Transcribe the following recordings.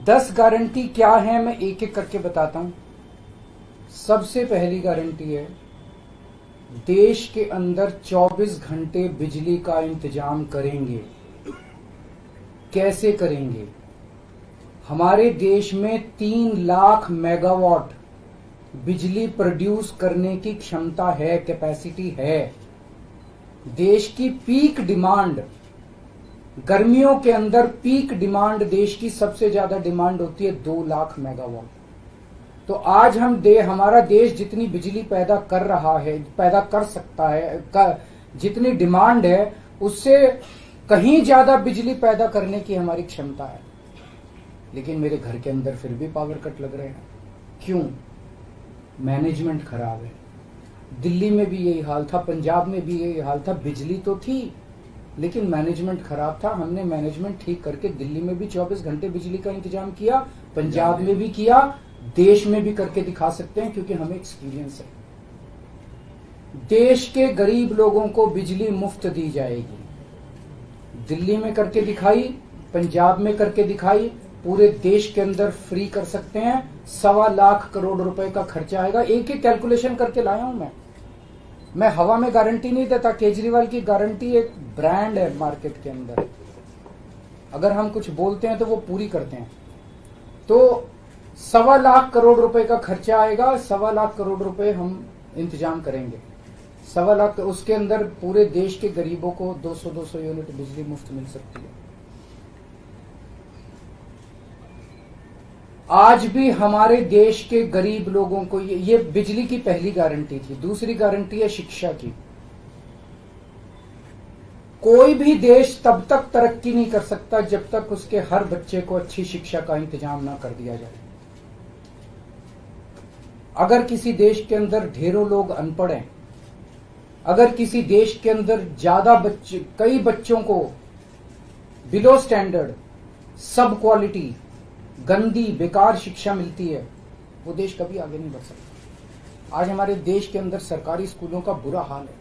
10 guarantee क्या है मैं एक एक करके बताता हूं। सबसे पहली गारंटी है, देश के अंदर 24 घंटे बिजली का इंतजाम करेंगे। कैसे करेंगे? हमारे देश में 3 लाख मेगावाट बिजली प्रोड्यूस करने की क्षमता है, कैपेसिटी है। देश की पीक डिमांड, गर्मियों के अंदर पीक डिमांड देश की सबसे ज्यादा डिमांड होती है 2 लाख मेगावाट। तो आज हमारा देश जितनी बिजली पैदा कर रहा है, पैदा कर सकता है, जितनी डिमांड है उससे कहीं ज्यादा बिजली पैदा करने की हमारी क्षमता है। लेकिन मेरे घर के अंदर फिर भी पावर कट लग रहे हैं। क्यों? मैनेजमेंट खराब है। दिल्ली में भी यही हाल था, पंजाब में भी यही हाल था। बिजली तो थी लेकिन मैनेजमेंट खराब था। हमने मैनेजमेंट ठीक करके दिल्ली में भी 24 घंटे बिजली का इंतजाम किया, पंजाब में भी किया, देश में भी करके दिखा सकते हैं क्योंकि हमें एक्सपीरियंस है। देश के गरीब लोगों को बिजली मुफ्त दी जाएगी। दिल्ली में करके दिखाई, पंजाब में करके दिखाई, पूरे देश के अंदर फ्री कर सकते हैं। 1.25 लाख करोड़ रुपए का खर्चा आएगा। एक ही कैलकुलेशन करके लाया हूं मैं हवा में गारंटी नहीं देता। केजरीवाल की गारंटी एक ब्रांड है मार्केट के अंदर। अगर हम कुछ बोलते हैं तो वो पूरी करते हैं। तो 1.25 लाख करोड़ रुपए का खर्चा आएगा। 1.25 लाख करोड़ रुपए हम इंतजाम करेंगे। 1.25 लाख, उसके अंदर पूरे देश के गरीबों को 200 यूनिट बिजली मुफ्त मिल सकती है। आज भी हमारे देश के गरीब लोगों को ये बिजली की पहली गारंटी थी। दूसरी गारंटी है शिक्षा की। कोई भी देश तब तक तरक्की नहीं कर सकता जब तक उसके हर बच्चे को अच्छी शिक्षा का इंतजाम ना कर दिया जाए। अगर किसी देश के अंदर ढेरों लोग अनपढ़ हैं, अगर किसी देश के अंदर कई बच्चों को बिलो स्टैंडर्ड, सब क्वालिटी, गंदी बेकार शिक्षा मिलती है, वो देश कभी आगे नहीं बढ़ सकता। आज हमारे देश के अंदर सरकारी स्कूलों का बुरा हाल है।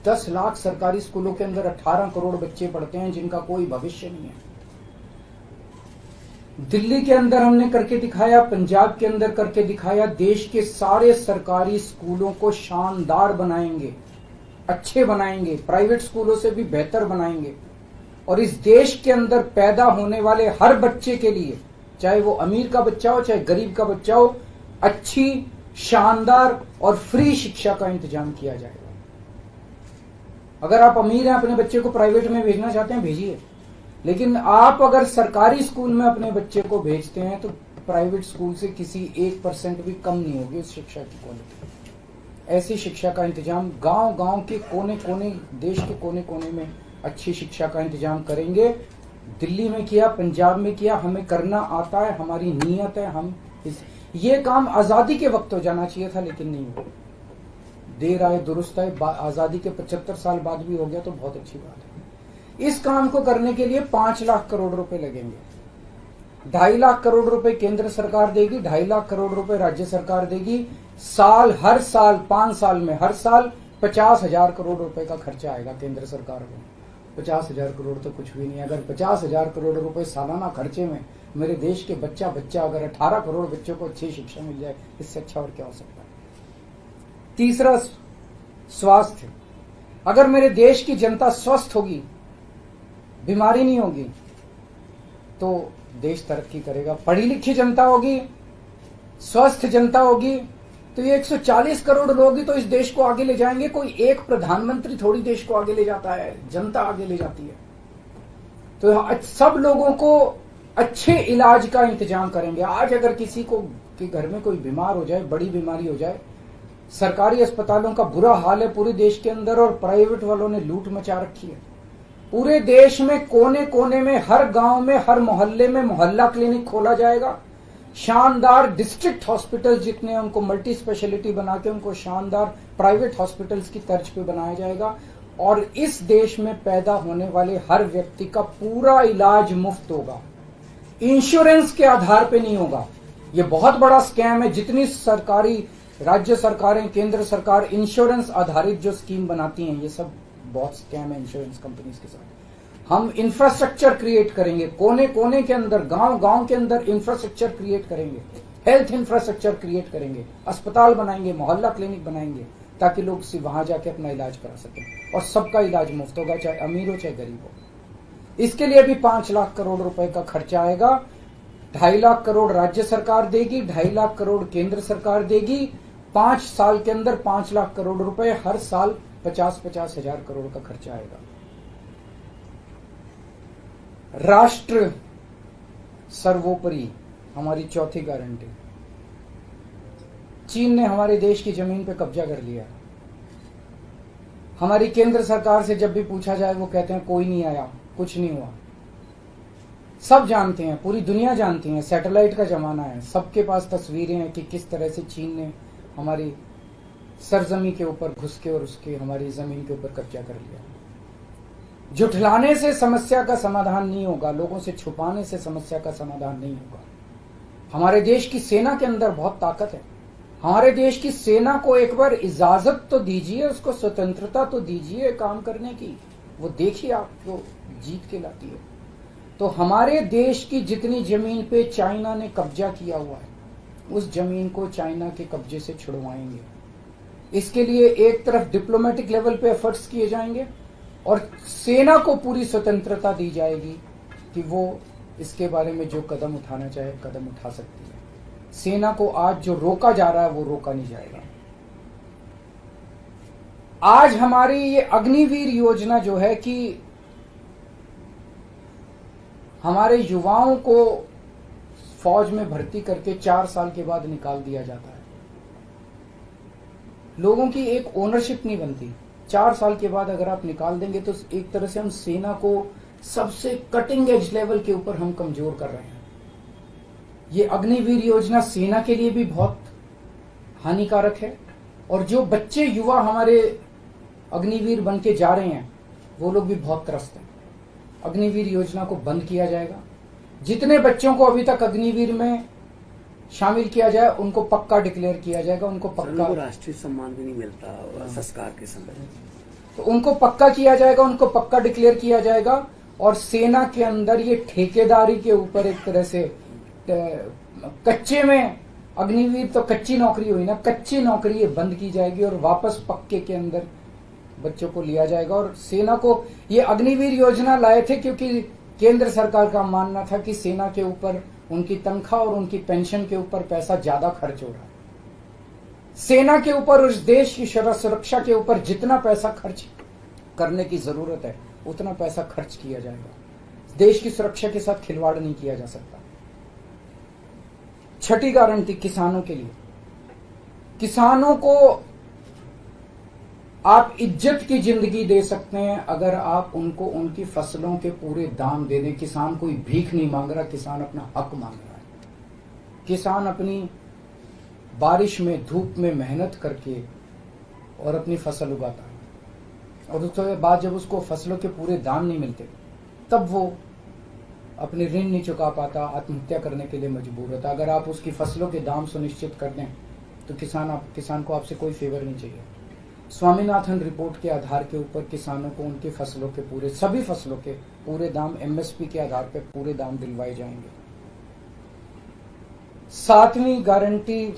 10 लाख सरकारी स्कूलों के अंदर 18 करोड़ बच्चे पढ़ते हैं जिनका कोई भविष्य नहीं है। दिल्ली के अंदर हमने करके दिखाया, पंजाब के अंदर करके दिखाया। देश के सारे सरकारी स्कूलों को शानदार बनाएंगे, अच्छे बनाएंगे, प्राइवेट स्कूलों से भी बेहतर बनाएंगे। और इस देश के अंदर पैदा होने वाले हर बच्चे के लिए, चाहे वो अमीर का बच्चा हो चाहे गरीब का बच्चा हो, अच्छी, शानदार और फ्री शिक्षा का इंतजाम किया जाएगा। अगर आप अमीर हैं, अपने बच्चे को प्राइवेट में भेजना चाहते हैं, भेजिए। लेकिन आप अगर सरकारी स्कूल में अपने बच्चे को भेजते हैं तो प्राइवेट स्कूल से किसी 1% भी कम नहीं होगी उस शिक्षा की क्वालिटी। ऐसी शिक्षा का इंतजाम गांव-गांव के कोने-कोने, देश के कोने-कोने में अच्छी शिक्षा का इंतजाम करेंगे। दिल्ली में किया, पंजाब में किया, हमें करना आता है, हमारी नीयत है। ये काम आजादी के वक्त हो जाना चाहिए था लेकिन नहीं हुआ। देर आए दुरुस्त आए। आजादी के 75 साल बाद भी हो गया तो बहुत अच्छी बात है। इस काम को करने के लिए 5 लाख करोड़ रुपए लगेंगे। 2.5 लाख करोड़ रुपए केंद्र सरकार देगी, 2.5 लाख करोड़ रुपए राज्य सरकार देगी। हर साल 5 साल में हर साल 50,000 करोड़ रुपए का खर्चा आएगा केंद्र सरकार को। 50,000 करोड़ तो कुछ भी नहीं है। अगर 50,000 करोड़ रुपए सालाना खर्चे में मेरे देश के बच्चा अगर 18 करोड़ बच्चों को अच्छी शिक्षा मिल जाए, इससे अच्छा और क्या हो सकता है। तीसरा, स्वास्थ्य। अगर मेरे देश की जनता स्वस्थ होगी, बीमारी नहीं होगी, तो देश तरक्की करेगा। पढ़ी लिखी जनता होगी, स्वस्थ जनता होगी, तो ये 140 करोड़ लोग ही तो इस देश को आगे ले जाएंगे। कोई एक प्रधानमंत्री थोड़ी देश को आगे ले जाता है, जनता आगे ले जाती है। तो सब लोगों को अच्छे इलाज का इंतजाम करेंगे। आज अगर किसी को के घर में कोई बीमार हो जाए, बड़ी बीमारी हो जाए, सरकारी अस्पतालों का बुरा हाल है पूरे देश के अंदर और प्राइवेट वालों ने लूट मचा रखी है। पूरे देश में कोने कोने में, हर गांव में, हर मोहल्ले में मोहल्ला क्लिनिक खोला जाएगा। शानदार डिस्ट्रिक्ट हॉस्पिटल जितने हैं उनको मल्टी स्पेशलिटी बना के उनको शानदार प्राइवेट हॉस्पिटल्स की तर्ज पे बनाया जाएगा। और इस देश में पैदा होने वाले हर व्यक्ति का पूरा इलाज मुफ्त होगा, इंश्योरेंस के आधार पे नहीं होगा। ये बहुत बड़ा स्कैम है। जितनी सरकारी, राज्य सरकारें, केंद्र सरकार इंश्योरेंस आधारित जो स्कीम बनाती हैं, ये सब बहुत स्कैम है इंश्योरेंस कंपनीज के साथ। हम इंफ्रास्ट्रक्चर क्रिएट करेंगे, कोने कोने के अंदर, गांव गांव के अंदर इंफ्रास्ट्रक्चर क्रिएट करेंगे, हेल्थ इंफ्रास्ट्रक्चर क्रिएट करेंगे, अस्पताल बनाएंगे, मोहल्ला क्लिनिक बनाएंगे, ताकि लोग वहां जाके अपना इलाज करा सकें और सबका इलाज मुफ्त होगा, चाहे अमीर हो चाहे गरीब हो। इसके लिए भी 5 लाख करोड़ रुपए का खर्चा आएगा। 2.5 लाख करोड़ राज्य सरकार देगी, 2.5 लाख करोड़ केंद्र सरकार देगी। 5 साल के अंदर 5 लाख करोड़ रुपए, हर साल 50-50 हजार करोड़ का खर्चा आएगा। राष्ट्र सर्वोपरि हमारी चौथी गारंटी। चीन ने हमारे देश की जमीन पे कब्जा कर लिया। हमारी केंद्र सरकार से जब भी पूछा जाए वो कहते हैं कोई नहीं आया, कुछ नहीं हुआ। सब जानते हैं, पूरी दुनिया जानती है, सैटेलाइट का जमाना है, सबके पास तस्वीरें हैं कि किस तरह से चीन ने हमारी सरजमी के ऊपर घुस के और उसके हमारी जमीन के ऊपर कब्जा कर लिया। जुठलाने से समस्या का समाधान नहीं होगा, लोगों से छुपाने से समस्या का समाधान नहीं होगा। हमारे देश की सेना के अंदर बहुत ताकत है। हमारे देश की सेना को एक बार इजाजत तो दीजिए, उसको स्वतंत्रता तो दीजिए काम करने की, वो देखिए आपको जीत के लाती है। तो हमारे देश की जितनी जमीन पे चाइना ने कब्जा किया हुआ है, उस जमीन को चाइना के कब्जे से छुड़वाएंगे। इसके लिए एक तरफ डिप्लोमेटिक लेवल पे एफर्ट्स किए जाएंगे और सेना को पूरी स्वतंत्रता दी जाएगी कि वो इसके बारे में जो कदम उठाना चाहे कदम उठा सकती है। सेना को आज जो रोका जा रहा है वो रोका नहीं जाएगा। आज हमारी ये अग्निवीर योजना जो है कि हमारे युवाओं को फौज में भर्ती करके 4 साल के बाद निकाल दिया जाता है। लोगों की एक ओनरशिप नहीं बनती। 4 साल के बाद अगर आप निकाल देंगे तो एक तरह से हम सेना को सबसे कटिंग एज लेवल के ऊपर हम कमजोर कर रहे हैं। ये अग्निवीर योजना सेना के लिए भी बहुत हानिकारक है और जो बच्चे युवा हमारे अग्निवीर बन के जा रहे हैं वो लोग भी बहुत त्रस्त हैं। अग्निवीर योजना को बंद किया जाएगा। जितने बच्चों को अभी तक अग्निवीर में शामिल किया जाए उनको पक्का डिक्लेयर किया जाएगा, उनको पक्का राष्ट्रीय सम्मान भी नहीं मिलता संस्कार के समय, तो उनको पक्का किया जाएगा, उनको पक्का डिक्लेयर किया जाएगा। और सेना के अंदर ये ठेकेदारी के ऊपर एक तरह से कच्चे में अग्निवीर तो कच्ची नौकरी हुई ना, कच्ची नौकरी ये बंद की जाएगी और वापस पक्के के अंदर बच्चों को लिया जाएगा। और सेना को ये अग्निवीर योजना लाए थे क्योंकि केंद्र सरकार का मानना था कि सेना के ऊपर उनकी तनख्वाह और उनकी पेंशन के ऊपर पैसा ज्यादा खर्च हो रहा है। सेना के ऊपर, उस देश की सुरक्षा के ऊपर जितना पैसा खर्च करने की जरूरत है उतना पैसा खर्च किया जाएगा। देश की सुरक्षा के साथ खिलवाड़ नहीं किया जा सकता। छठी गारंटी किसानों के लिए। किसानों को आप इज्जत की जिंदगी दे सकते हैं अगर आप उनको उनकी फसलों के पूरे दाम दे दें। किसान कोई भीख नहीं मांग रहा, किसान अपना हक मांग रहा है। किसान अपनी बारिश में, धूप में मेहनत करके और अपनी फसल उगाता है और उसके बाद जब उसको फसलों के पूरे दाम नहीं मिलते तब वो अपने ऋण नहीं चुका पाता, आत्महत्या करने के लिए मजबूर होता। अगर आप उसकी फसलों के दाम सुनिश्चित कर दें तो किसान को आपसे कोई फेवर नहीं चाहिए। स्वामीनाथन रिपोर्ट के आधार के ऊपर किसानों को उनकी फसलों के पूरे, सभी फसलों के पूरे दाम एमएसपी के आधार पर पूरे दाम दिलवाए जाएंगे। 7वीं गारंटी,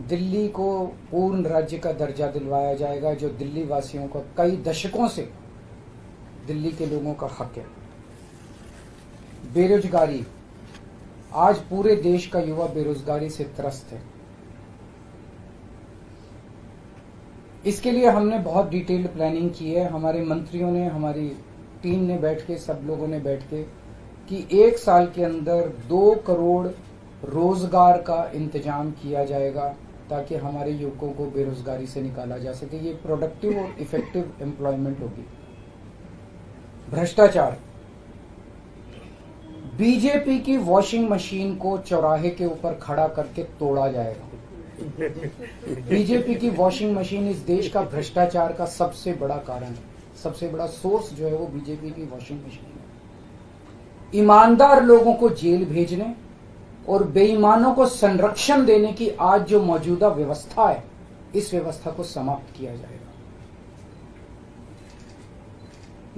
दिल्ली को पूर्ण राज्य का दर्जा दिलवाया जाएगा, जो दिल्ली वासियों का कई दशकों से दिल्ली के लोगों का हक है। बेरोजगारी, आज पूरे देश का युवा बेरोजगारी से त्रस्त है। इसके लिए हमने बहुत डिटेल्ड प्लानिंग की है। हमारे मंत्रियों ने, हमारी टीम ने बैठ के, सब लोगों ने बैठ के कि 1 साल के अंदर 2 करोड़ रोजगार का इंतजाम किया जाएगा ताकि हमारे युवकों को बेरोजगारी से निकाला जा सके। ये प्रोडक्टिव और इफेक्टिव एम्प्लॉयमेंट होगी। भ्रष्टाचार, बीजेपी की वॉशिंग मशीन को चौराहे के ऊपर खड़ा करके तोड़ा जाएगा। बीजेपी की वॉशिंग मशीन इस देश का भ्रष्टाचार का सबसे बड़ा कारण है। सबसे बड़ा सोर्स जो है वो बीजेपी की वॉशिंग मशीन है। ईमानदार लोगों को जेल भेजने और बेईमानों को संरक्षण देने की आज जो मौजूदा व्यवस्था है, इस व्यवस्था को समाप्त किया जाएगा।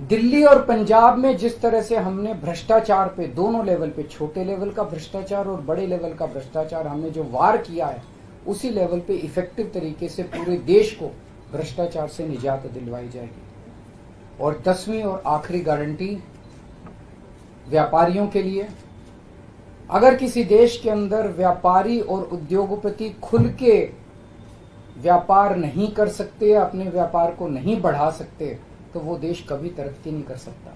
दिल्ली और पंजाब में जिस तरह से हमने भ्रष्टाचार पे दोनों लेवल पे, छोटे लेवल का भ्रष्टाचार और बड़े लेवल का भ्रष्टाचार, हमने जो वार किया है, उसी लेवल पे इफेक्टिव तरीके से पूरे देश को भ्रष्टाचार से निजात दिलवाई जाएगी। और 10वीं और आखिरी गारंटी व्यापारियों के लिए, अगर किसी देश के अंदर व्यापारी और उद्योगपति खुल के व्यापार नहीं कर सकते, अपने व्यापार को नहीं बढ़ा सकते, तो वो देश कभी तरक्की नहीं कर सकता।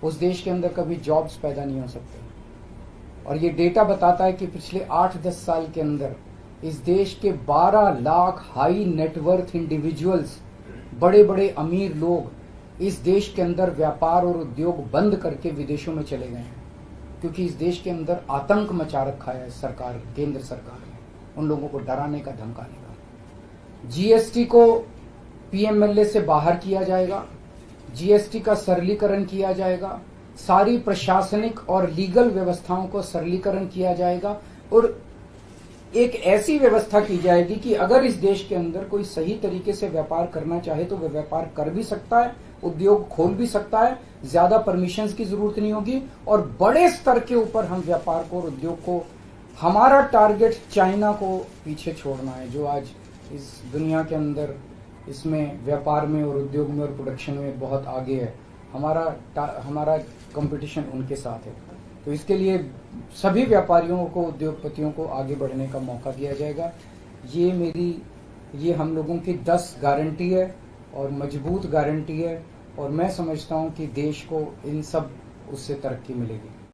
उस देश के अंदर कभी जॉब्स पैदा नहीं हो सकते। और ये डेटा बताता है कि पिछले 8-10 साल के अंदर इस देश के 12 लाख हाई नेटवर्थ इंडिविजुअल्स, बड़े बड़े अमीर लोग इस देश के अंदर व्यापार और उद्योग बंद करके विदेशों में चले गए हैं, क्योंकि इस देश के अंदर आतंक मचा रखा है सरकार, केंद्र सरकार ने, उन लोगों को डराने का, धमकाने का। जीएसटी को पीएमएलए से बाहर किया जाएगा, जीएसटी का सरलीकरण किया जाएगा, सारी प्रशासनिक और लीगल व्यवस्थाओं को सरलीकरण किया जाएगा, और एक ऐसी व्यवस्था की जाएगी कि अगर इस देश के अंदर कोई सही तरीके से व्यापार करना चाहे तो वह व्यापार कर भी सकता है, उद्योग खोल भी सकता है, ज्यादा परमिशंस की जरूरत नहीं होगी, और बड़े स्तर के ऊपर हम व्यापार को और उद्योग को, हमारा टारगेट चाइना को पीछे छोड़ना है, जो आज इस दुनिया के अंदर इसमें व्यापार में और उद्योग में और प्रोडक्शन में बहुत आगे है। हमारा कंपटीशन उनके साथ है। तो इसके लिए सभी व्यापारियों को, उद्योगपतियों को आगे बढ़ने का मौका दिया जाएगा। ये हम लोगों की 10 गारंटी है और मजबूत गारंटी है, और मैं समझता हूं कि देश को इन सब उससे तरक्की मिलेगी।